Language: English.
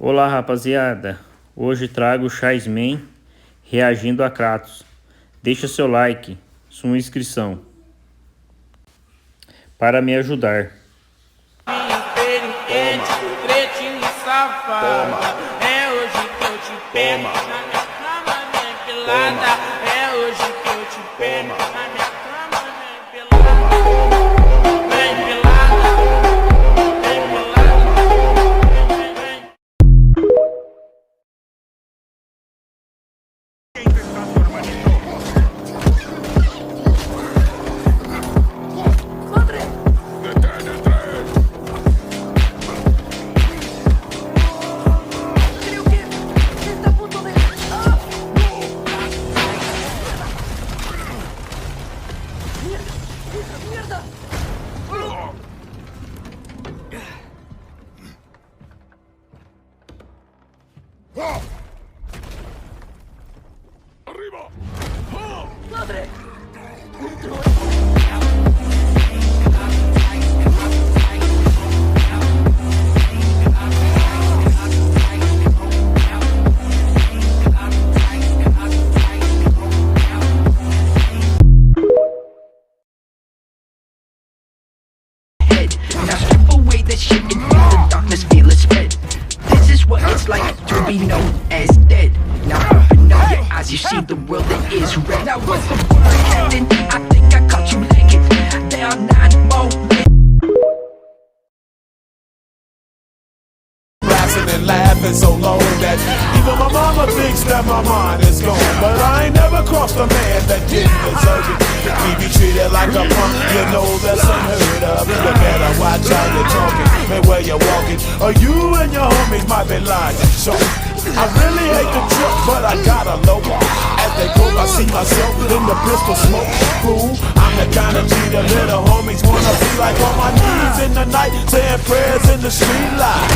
Olá, rapaziada. Hoje trago o Chaisman reagindo a Kratos. Deixa seu like, sua inscrição para me ajudar. Pretinho safado, é hoje que eu te pego na minha cama, vem pelada. É hoje que eu te pego na minha cama, vem pelada. Vem pelada, vem pelada, vem, vem, vem. ¡Arriba! ¡Madre! Now strip away that shit and feel the darkness, feel it spread. This is what it's like to be known as dead. Now open up your eyes, you see the world that is red. Now what's the word, Captain? I think I caught you licking. There are 9 more Blasting and laughing so long that even my mama thinks that my mind is gone. But I ain't never crossed a man that didn't deserve it. We be treated like a punk, you know that's unheard of. You better watch how you're talking and where you're walking, or you and your homies might be lying. So I really hate the trip, but I gotta low. As they go, I see myself in the pistol smoke. Fool, I'm the kind of G the little homies wanna be like, on my knees in the night, saying prayers in the street light.